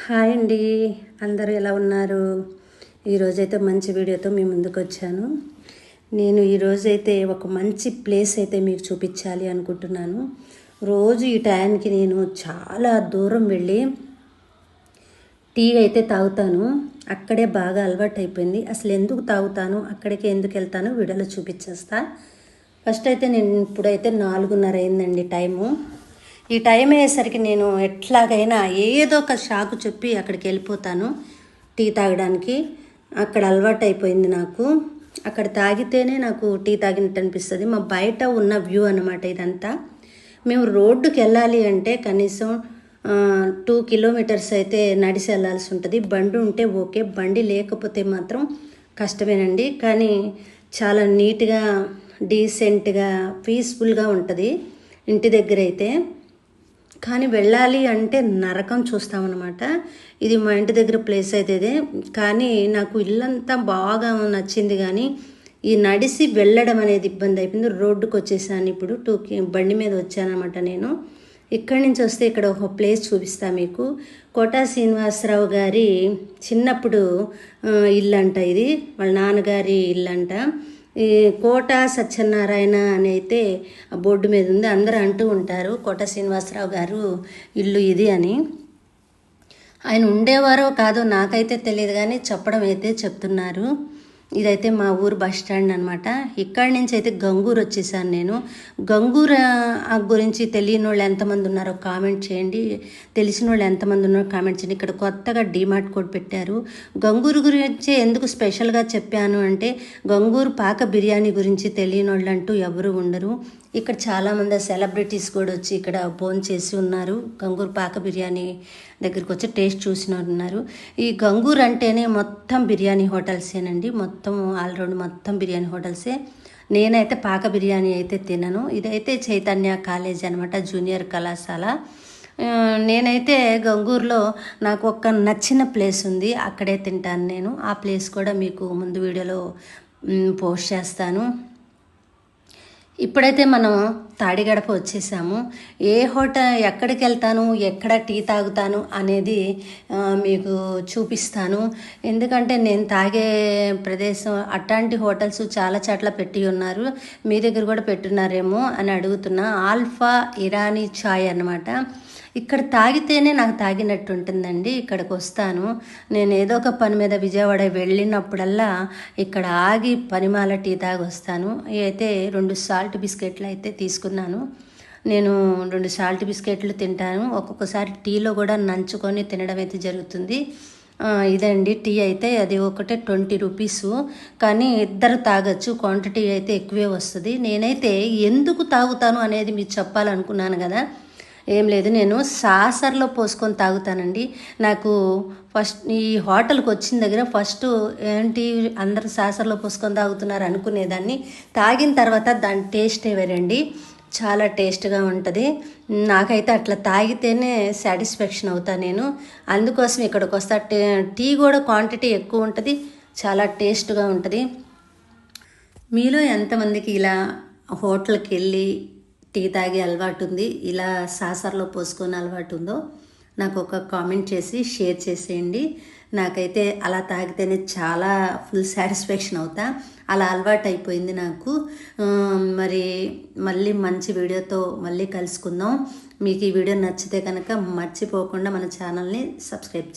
Hi అండి, అందరూ ఎలా ఉన్నారు? ఈరోజైతే మంచి వీడియోతో మీ ముందుకు వచ్చాను. నేను ఈరోజైతే ఒక మంచి ప్లేస్ అయితే మీకు చూపించాలి అనుకుంటున్నాను. రోజు ఈ టైంకి నేను చాలా దూరం వెళ్ళి టీ అయితే తాగుతాను. అక్కడే బాగా అలవాటు అయిపోయింది. అసలు ఎందుకు తాగుతాను, అక్కడికి ఎందుకు వెళ్తాను వీడియోలో చూపించేస్తా. ఫస్ట్ అయితే నేను ఇప్పుడైతే 4:30 అయిందండి టైము. ఈ టైం అయ్యేసరికి నేను ఎట్లాగైనా ఏదో ఒక షాకు చెప్పి అక్కడికి వెళ్ళిపోతాను టీ తాగడానికి. అక్కడ అలవాటు అయిపోయింది నాకు. అక్కడ తాగితేనే నాకు టీ తాగినట్టు అనిపిస్తుంది. మా బయట ఉన్న వ్యూ అన్నమాట ఇదంతా. మేము రోడ్డుకి వెళ్ళాలి అంటే కనీసం 2 కిలోమీటర్స్ అయితే నడిచి వెళ్ళాల్సి ఉంటుంది. బండి ఉంటే ఓకే, బండి లేకపోతే మాత్రం కష్టమేనండి. కానీ చాలా నీట్గా, డీసెంట్గా, పీస్ఫుల్గా ఉంటుంది ఇంటి దగ్గర అయితే. కానీ వెళ్ళాలి అంటే నరకం చూస్తామన్నమాట. ఇది మా ఇంటి దగ్గర ప్లేస్ అయితే ఇదే. కానీ నాకు ఇల్లంతా బాగా నచ్చింది, కానీ ఈ నడిసి వెళ్ళడం అనేది ఇబ్బంది అయిపోయింది. రోడ్డుకు వచ్చేసాను ఇప్పుడు. బండి మీద వచ్చానమాట నేను. ఇక్కడి నుంచి వస్తే ఇక్కడ ఒక ప్లేస్ చూపిస్తా మీకు. కోటా శ్రీనివాసరావు గారి చిన్నప్పుడు ఇల్లంట ఇది, వాళ్ళ నాన్నగారి ఇల్లంట. ఈ కోట సత్యనారాయణ అని అయితే బోర్డు మీద ఉంది. అందరూ అంటూ ఉంటారు కోట శ్రీనివాసరావు గారు ఇల్లు ఇది అని. ఆయన ఉండేవారో కాదో నాకైతే తెలియదు, కానీ చెప్పడం అయితే చెప్తున్నారు. ఇదైతే మా ఊరు బస్ స్టాండ్ అనమాట. ఇక్కడి నుంచి అయితే గంగూరు వచ్చేసాను నేను. గంగూరు గురించి తెలియని వాళ్ళు ఎంతమంది ఉన్నారో కామెంట్ చేయండి, తెలిసిన వాళ్ళు ఎంతమంది ఉన్నారో కామెంట్ చేయండి. ఇక్కడ కొత్తగా డీమార్ట్ కోడ్ పెట్టారు. గంగూరు గురించి ఎందుకు స్పెషల్గా చెప్పాను అంటే, గంగూరు పాక బిర్యానీ గురించి తెలియని వాళ్ళు అంటూ ఎవరు ఉండరు. ఇక్కడ చాలామంది సెలబ్రిటీస్ కూడా వచ్చి ఇక్కడ భోజనం చేసి ఉన్నారు. గంగూరు పాక బిర్యానీ దగ్గరికి వచ్చి టేస్ట్ చూసిన ఉన్నారు. ఈ గంగూరు అంటేనే మొత్తం బిర్యానీ హోటల్సేనండి. మొత్తం ఆల్రౌండ్ మొత్తం బిర్యానీ హోటల్సే. నేనైతే పాక బిర్యానీ అయితే తినను. ఇదైతే చైతన్య కాలేజ్ అనమాట, జూనియర్ కళాశాల. నేనైతే గంగూరులో నాకు ఒక నచ్చిన ప్లేస్ ఉంది, అక్కడే తింటాను నేను. ఆ ప్లేస్ కూడా మీకు ముందు వీడియోలో పోస్ట్ చేస్తాను. ఇప్పుడైతే మనం తాడిగడప వచ్చేసాము. ఏ హోటల్ ఎక్కడికి వెళ్తాను, ఎక్కడ టీ తాగుతాను అనేది మీకు చూపిస్తాను. ఎందుకంటే నేను తాగే ప్రదేశం అట్లాంటి హోటల్స్ చాలా చోట్ల పెట్టి ఉన్నారు. మీ దగ్గర కూడా పెట్టున్నారేమో అని అడుగుతున్నా. ఆల్ఫా ఇరానీ చాయ్ అన్నమాట. ఇక్కడ తాగితేనే నాకు తాగినట్టు ఉంటుందండి. ఇక్కడికి వస్తాను నేను ఏదో ఒక పని మీద విజయవాడ వెళ్ళినప్పుడల్లా ఇక్కడ ఆగి పనిమాల టీ తాగి వస్తాను. అయితే 2 సాల్ట్ బిస్కెట్లు అయితే తీసుకున్నాను. నేను 2 సాల్ట్ బిస్కెట్లు తింటాను. ఒక్కొక్కసారి టీలో కూడా నంచుకొని తినడం అయితే జరుగుతుంది. ఇదండి టీ అయితే. అది ఒకటే 20 రూపీస్, కానీ ఇద్దరు తాగొచ్చు. క్వాంటిటీ అయితే ఎక్కువే వస్తుంది. నేనైతే ఎందుకు తాగుతాను అనేది మీకు చెప్పాలనుకున్నాను కదా. ఏం లేదు, నేను సాసర్లో పోసుకొని తాగుతానండి. నాకు ఫస్ట్ ఈ హోటల్కి వచ్చిన దగ్గర ఫస్ట్ ఏంటి అందరూ సాసర్లో పోసుకొని తాగుతున్నారు అనుకునేదాన్ని. తాగిన తర్వాత దాని టేస్టే వేరండి, చాలా టేస్ట్గా ఉంటుంది. నాకైతే అట్లా తాగితేనే సాటిస్ఫాక్షన్ అవుతాను నేను. అందుకోసం ఇక్కడికి వస్తా. టీ కూడా క్వాంటిటీ ఎక్కువ ఉంటుంది, చాలా టేస్ట్గా ఉంటుంది. మీలో ఎంతమందికి ఇలా హోటల్కి వెళ్ళి టీ తాగే అలవాటు ఉంది, ఇలా సాసర్లో పోసుకొని అలవాటు ఉందో నాకు ఒక కామెంట్ చేసి షేర్ చేసేయండి. నాకైతే అలా తాగితేనే చాలా ఫుల్ సాటిస్ఫాక్షన్ అవుతా. అలా అలవాటు అయిపోయింది నాకు. మరి మళ్ళీ మంచి వీడియోతో మళ్ళీ కలుసుకుందాం. మీకు ఈ వీడియో నచ్చితే కనుక మర్చిపోకుండా మన ఛానల్ని సబ్స్క్రైబ్ చేయండి.